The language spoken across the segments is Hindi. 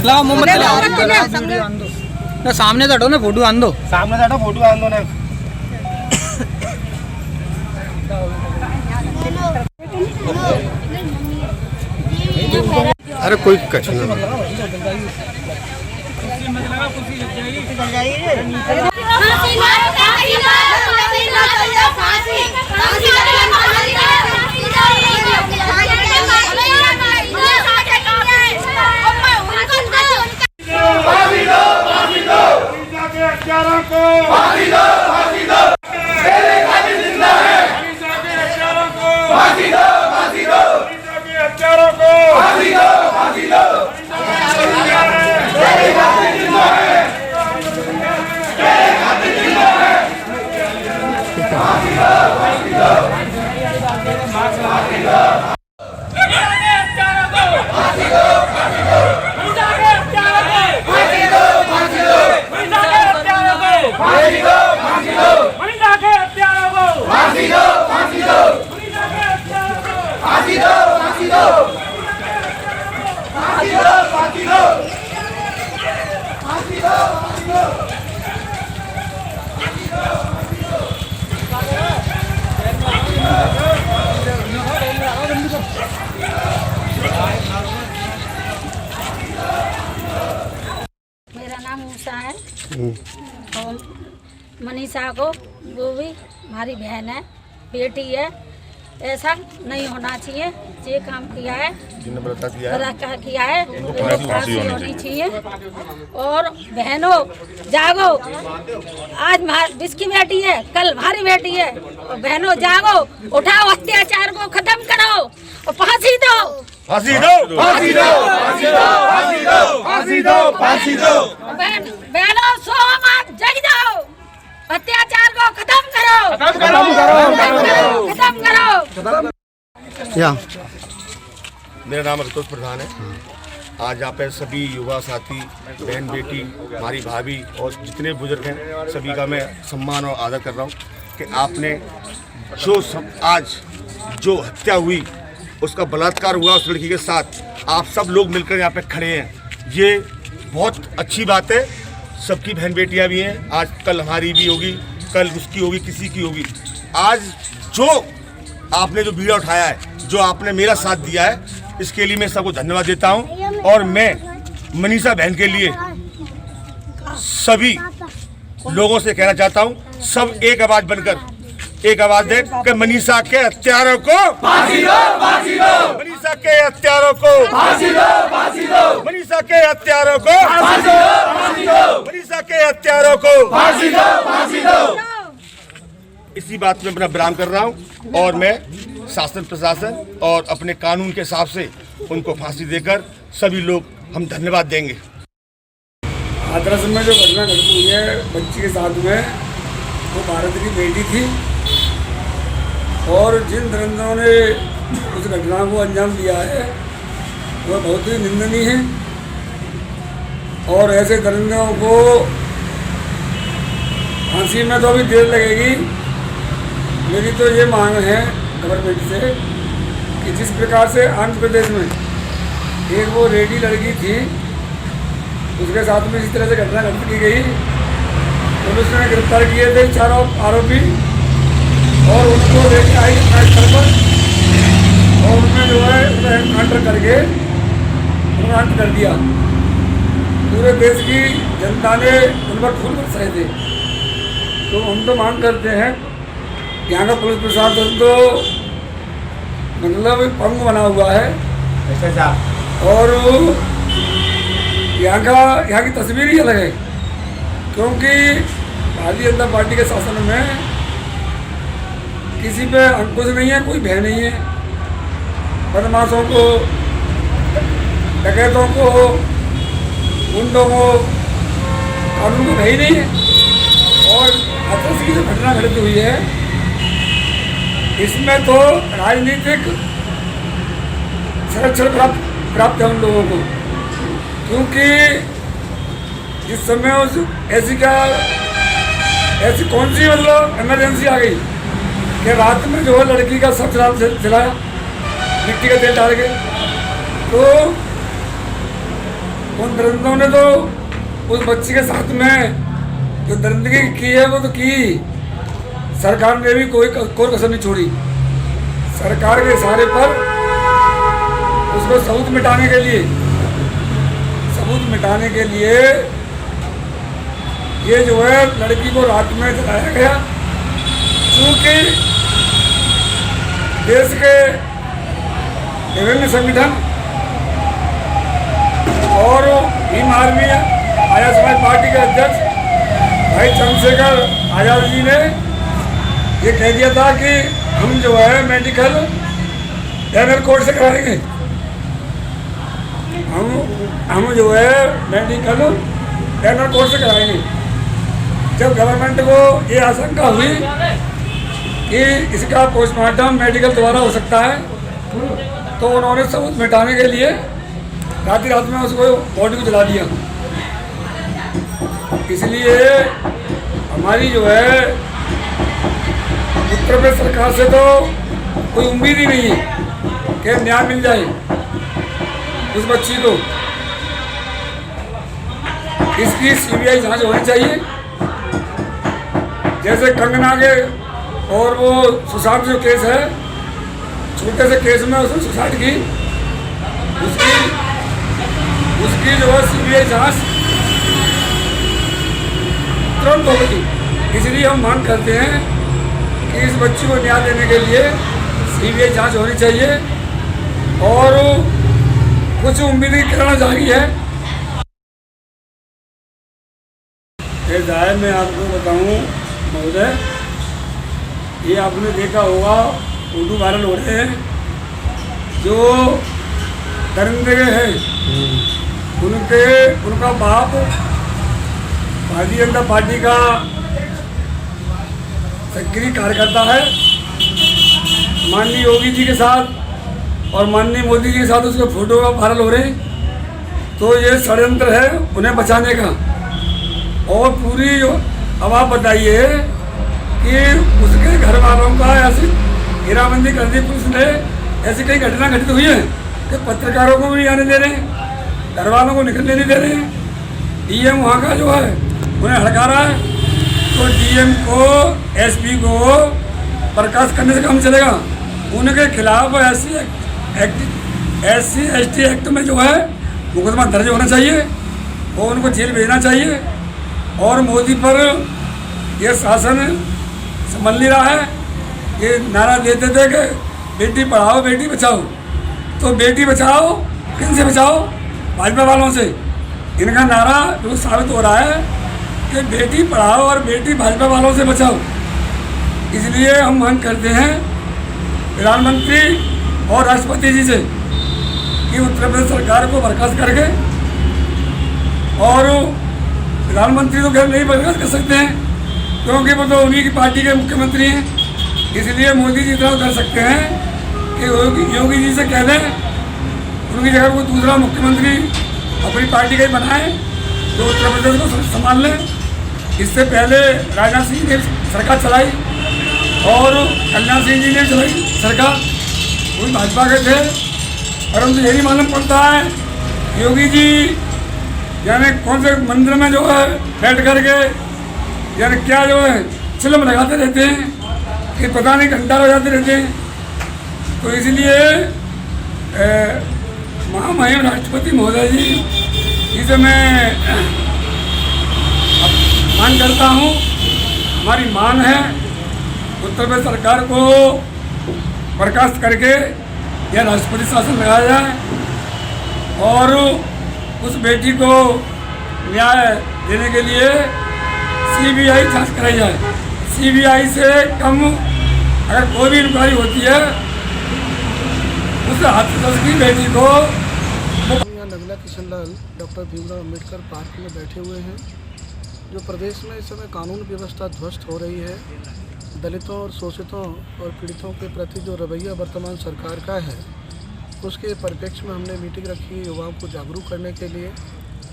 लाओ मोमबत्ती लाओ ना, सामने तो हटो ना, फोटो आन दो, सामने से हटो, फोटो आन दो ना। अरे कोई कछ ना मेरा नाम उषा है और मनीषा को, वो भी हमारी बहन है, बेटी है। ऐसा नहीं होना चाहिए, ये काम किया है, बलात्कार किया है, फांसी होनी चाहिए। और बहनों जागो, आज जिसकी बेटी है कल हमारी बेटी है, और बहनों जागो, उठाओ, अत्याचार को खत्म करो और फांसी दो, फांसी दो, फांसी दो, फांसी दो, फांसी दो, फांसी दो, फांसी दो। बहनों सो मत, जग जाओ, अत्याचार को खत्म करो, खत्म करो। या मेरा नाम संतोष प्रधान है। आज यहाँ पे सभी युवा साथी, बहन बेटी, हमारी भाभी और जितने बुजुर्ग हैं, सभी का मैं सम्मान और आदर कर रहा हूँ कि आपने आज जो हत्या हुई, उसका बलात्कार हुआ उस लड़की के साथ, आप सब लोग मिलकर यहाँ पे खड़े हैं, ये बहुत अच्छी बात है। सबकी बहन बेटियाँ भी हैं, आज कल हमारी भी होगी, कल उसकी होगी, किसी की होगी। आज जो आपने जो बीड़ा उठाया है, जो आपने मेरा साथ दिया है, इसके लिए मैं सबको धन्यवाद देता हूँ। और मैं मनीषा बहन के लिए सभी लोगों से कहना चाहता हूँ, सब एक आवाज बनकर एक आवाज दे कि मनीषा के हत्यारों को फांसी दो, फांसी दो, मनीषा के हत्यारों को फांसी दो, फांसी दो, मनीषा के हत्यारों को फांसी दो, फांसी दो, मनीषा के हत्यारों को फांसी दो, फांसी दो। इसी बात में अपना विराम कर रहा हूँ और मैं शासन प्रशासन और अपने कानून के हिसाब से उनको फांसी देकर सभी लोग हम धन्यवाद देंगे। हाथरस में जो घटना घटी हुई है बच्ची के साथ में, वो भारत की बेटी थी और जिन दरिंदों ने उस घटना को अंजाम दिया है वह बहुत ही निंदनीय है। और ऐसे दरिंदों को फांसी में तो अभी देर लगेगी। मेरी तो ये मांग है गवर्नमेंट से कि जिस प्रकार से आंध्र प्रदेश में एक वो रेडी लड़की थी, उसके साथ में इस तरह से घटना घटित की गई, पुलिस ने गिरफ्तार किए थे 4 आरोपी और उनको लेके आई स्थल पर और उनमें जो है एनकाउंटर करके एनकाउंटर कर दिया। पूरे देश की जनता ने उन पर फूल बरसाए थे। तो हम तो मांग करते हैं, यहाँ का पुलिस प्रशासन तो मतलब पंग बना हुआ है और यहाँ की तस्वीर ही अलग है, क्योंकि भारतीय जनता पार्टी के शासन में किसी पे अंकुश नहीं है, कोई भय नहीं है। बदमाशों को, डकैतों को, गुंडों को कानून को भय ही नहीं है। और हाथरस की जो घटना घटित हुई है, इसमें तो राजनीतिक संरक्षण प्राप्त है उन लोगों को, क्योंकि जिस समय उस ऐसी कौन सी मतलब इमरजेंसी आ गई कि रात में जो है लड़की का सब जलाया मिट्टी का तेल डाल के। तो उन दरिंदों ने तो उस बच्ची के साथ में जो दरिंदगी की है वो तो की, सरकार ने भी कोई कसर नहीं छोड़ी। सरकार के इशारे पर उसको सबूत मिटाने के लिए ये जो है लड़की को रात में जलाया गया। क्योंकि देश के विभिन्न संगठन और भीम आर्मी आर्य समाज पार्टी के अध्यक्ष भाई चंद्रशेखर आजाद जी ने ये कह दिया था कि हम जो है मेडिकल पैनल कोर्ट से कराएंगे। हम जो है मेडिकल पैनल कोर्ट से कराएंगे। जब गवर्नमेंट को ये आशंका हुई कि इसका पोस्टमार्टम मेडिकल द्वारा हो सकता है, तो उन्होंने सबूत मिटाने के लिए रात में उसको बॉडी को जला दिया। इसलिए हमारी जो है उत्तर प्रदेश सरकार से तो कोई उम्मीद ही नहीं है कि न्याय मिल जाए उस बच्ची को। इसकी सीबीआई जांच होनी चाहिए। जैसे कंगना के और वो सुसाइड जो केस है, छोटे से केस में उसने सुसाइड की, उसकी जो है सीबीआई जांच तुरंत हो गई। इसलिए हम मांग करते हैं कि इस बच्ची को न्याय देने के लिए सीबीआई जांच होनी चाहिए और कुछ उम्मीद की किरण जारी है। जाहिर मैं आपको बताऊं महोदय, ये आपने देखा होगा फोटो वायरल हो रहे हैं, जो दरिंदे हैं उनका बाप भारतीय जनता पार्टी का सक्रिय कार्यकर्ता है। माननीय योगी जी के साथ और माननीय मोदी जी के साथ उसके फोटो वायरल हो रहे हैं। तो ये षड्यंत्र है उन्हें बचाने का। और पूरी अब आप बताइए कि उसके घर वालों का ऐसी घेराबंदी कर दी पुलिस ने। ऐसी कई घटना घटित हुई है कि पत्रकारों को भी आने दे रहे हैं, घर वालों को निकलने नहीं दे रहे हैं। डीएम वहाँ का जो है उन्हें हड़का रहा है। तो डीएम को, एसपी को बर्खास्त करने से काम चलेगा। उनके खिलाफ SC ST एक्ट में जो है मुकदमा दर्ज होना चाहिए और उनको जेल भेजना चाहिए। और मोदी पर यह शासन संभल नहीं रहा है। ये नारा देते थे कि बेटी पढ़ाओ बेटी बचाओ, तो बेटी बचाओ किन से बचाओ? भाजपा वालों से। इनका नारा जो साबित हो रहा है कि बेटी पढ़ाओ और बेटी भाजपा वालों से बचाओ। इसलिए हम मांग करते हैं प्रधानमंत्री और राष्ट्रपति जी से कि उत्तर प्रदेश सरकार को बर्खास्त करके, और प्रधानमंत्री तो खैर नहीं बर्खास्त कर सकते हैं क्योंकि वो तो उन्हीं की पार्टी के मुख्यमंत्री हैं। इसलिए मोदी जी इतना कर सकते हैं कि योगी जी से कह दें उनकी जगह कोई दूसरा मुख्यमंत्री अपनी पार्टी का ही बनाए जो उत्तर प्रदेश को संभाल लें। इससे पहले राजनाथ सिंह ने सरकार चलाई और कल्याण सिंह जी ने चलाई सरकार, वो भाजपा के थे। परंतु यही मालूम पड़ता है योगी जी यानी कौन से मंदिर में जो है बैठ करके यानी क्या जो है चिलम लगाते रहते हैं कि पता नहीं घंटा हो जाते रहते हैं। तो इसलिए महामहिम राष्ट्रपति महोदय जी इसे मैं मांग करता हूँ। हमारी मांग है उत्तर प्रदेश सरकार को बर्खास्त करके यह राष्ट्रपति शासन लगाया जाए और उस बेटी को न्याय देने के लिए सीबीआई जांच कराई जाए। सीबीआई से कम अगर कोई भी इंक्वायरी होती है उस हाथरस की बेटी को। यहाँ नगला किशन लाल डॉक्टर भीमराव अम्बेडकर पार्क में बैठे हुए हैं। जो प्रदेश में इस समय कानून व्यवस्था ध्वस्त हो रही है, दलितों और शोषितों और पीड़ितों के प्रति जो रवैया वर्तमान सरकार का है, उसके परिप्रेक्ष्य में हमने मीटिंग रखी है युवाओं को जागरूक करने के लिए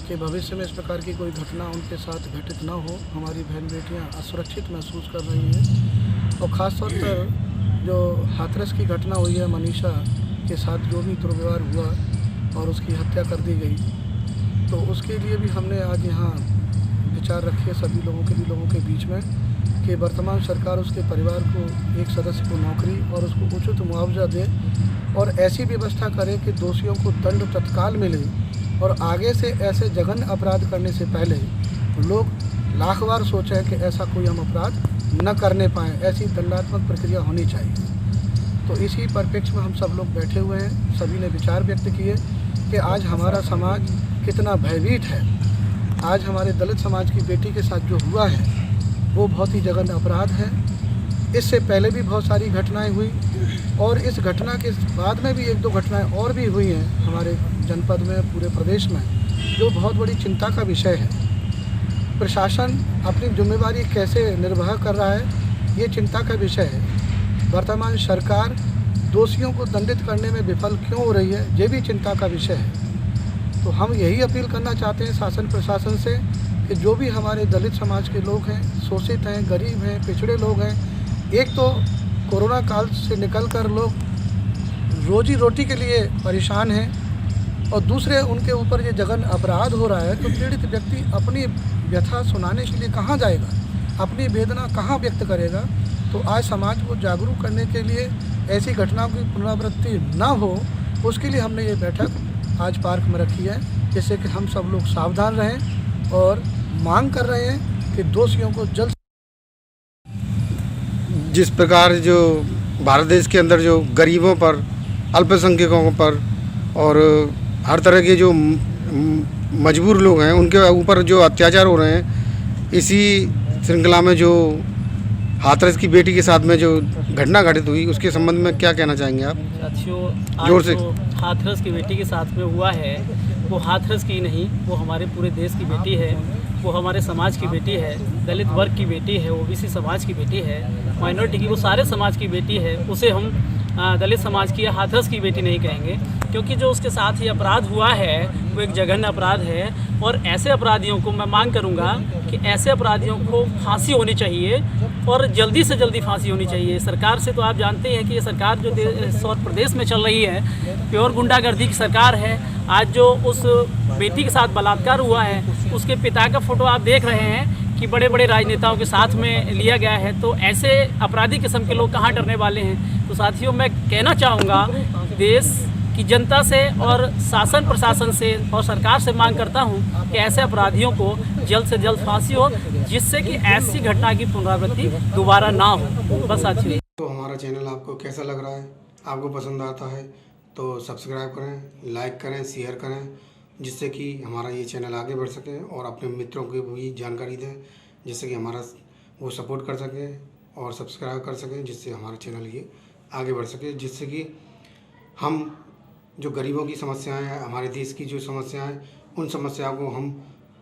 कि भविष्य में इस प्रकार की कोई घटना उनके साथ घटित ना हो। हमारी बहन बेटियां असुरक्षित महसूस कर रही हैं और ख़ासतौर पर जो हाथरस की घटना हुई है, मनीषा के साथ जो भी दुर्व्यवहार हुआ और उसकी हत्या कर दी गई, तो उसके लिए भी हमने आज यहाँ विचार रखे सभी लोगों के बीच में कि वर्तमान सरकार उसके परिवार को एक सदस्य को नौकरी और उसको उचित मुआवजा दे और ऐसी व्यवस्था करे कि दोषियों को दंड तत्काल मिले और आगे से ऐसे जघन्य अपराध करने से पहले लोग लाख बार सोचें कि ऐसा कोई हम अपराध न करने पाएँ। ऐसी दंडात्मक प्रक्रिया होनी चाहिए। तो इसी परिप्रेक्ष्य में हम सब लोग बैठे हुए हैं। सभी ने विचार व्यक्त किए कि आज हमारा समाज कितना भयभीत है। आज हमारे दलित समाज की बेटी के साथ जो हुआ है वो बहुत ही जघन्य अपराध है। इससे पहले भी बहुत सारी घटनाएं हुई और इस घटना के बाद में भी एक दो घटनाएं और भी हुई हैं हमारे जनपद में, पूरे प्रदेश में, जो बहुत बड़ी चिंता का विषय है। प्रशासन अपनी जिम्मेदारी कैसे निर्वाह कर रहा है ये चिंता का विषय है। वर्तमान सरकार दोषियों को दंडित करने में विफल क्यों हो रही है ये भी चिंता का विषय है। तो हम यही अपील करना चाहते हैं शासन प्रशासन से कि जो भी हमारे दलित समाज के लोग हैं, शोषित हैं, गरीब हैं, पिछड़े लोग हैं, एक तो कोरोना काल से निकलकर लोग रोजी रोटी के लिए परेशान हैं और दूसरे उनके ऊपर ये जघन्य अपराध हो रहा है तो पीड़ित व्यक्ति अपनी व्यथा सुनाने के लिए कहाँ जाएगा, अपनी वेदना कहाँ व्यक्त करेगा। तो आज समाज को जागरूक करने के लिए ऐसी घटनाओं की पुनरावृत्ति न हो उसके लिए हमने ये बैठक आज पार्क में रखी है, जिससे कि हम सब लोग सावधान रहें और मांग कर रहे हैं कि दोषियों को जल्द। जिस प्रकार जो भारत देश के अंदर जो गरीबों पर, अल्पसंख्यकों पर और हर तरह के जो मजबूर लोग हैं उनके ऊपर जो अत्याचार हो रहे हैं, इसी श्रृंखला में जो हाथरस की बेटी के साथ में जो घटना घटित हुई उसके संबंध में क्या कहना चाहेंगे आप? साथियों, जोर आज से। जो हाथरस की बेटी के साथ में हुआ है वो हाथरस की नहीं, वो हमारे पूरे देश की बेटी है, वो हमारे समाज की बेटी है, दलित वर्ग की बेटी है, ओबीसी समाज की बेटी है, माइनॉरिटी की, वो सारे समाज की बेटी है। उसे हम दलित समाज की या हाथरस की बेटी नहीं कहेंगे, क्योंकि जो उसके साथ ये अपराध हुआ है वो एक जघन्य अपराध है। और ऐसे अपराधियों को मैं मांग करूंगा कि ऐसे अपराधियों को फांसी होनी चाहिए और जल्दी से जल्दी फांसी होनी चाहिए। सरकार से तो आप जानते हैं कि ये सरकार जो देश और प्रदेश में चल रही है प्योर गुंडागर्दी की सरकार है। आज जो उस बेटी के साथ बलात्कार हुआ है उसके पिता का फोटो आप देख रहे हैं कि बड़े बड़े राजनेताओं के साथ में लिया गया है। तो ऐसे अपराधी किस्म के लोग कहाँ डरने वाले हैं। तो साथियों, मैं कहना चाहूँगा देश की जनता से और शासन प्रशासन से और सरकार से मांग करता हूँ कि ऐसे अपराधियों को जल्द से जल्द फांसी हो, जिससे कि ऐसी घटना की पुनरावृत्ति दोबारा ना हो। बस साथियों, तो हमारा चैनल आपको कैसा लग रहा है? आपको पसंद आता है तो सब्सक्राइब करें, लाइक करें, शेयर करें, जिससे कि हमारा ये चैनल आगे बढ़ सके और अपने मित्रों को भी जानकारी दें, जिससे कि हमारा वो सपोर्ट कर सकें और सब्सक्राइब कर सकें, जिससे हमारा चैनल ये आगे बढ़ सके, जिससे कि हम जो गरीबों की समस्याएं हैं, हमारे देश की जो समस्याएं हैं, उन समस्याओं को हम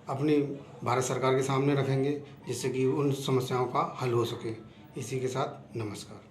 अपनी भारत सरकार के सामने रखेंगे, जिससे कि उन समस्याओं का हल हो सके। इसी के साथ नमस्कार।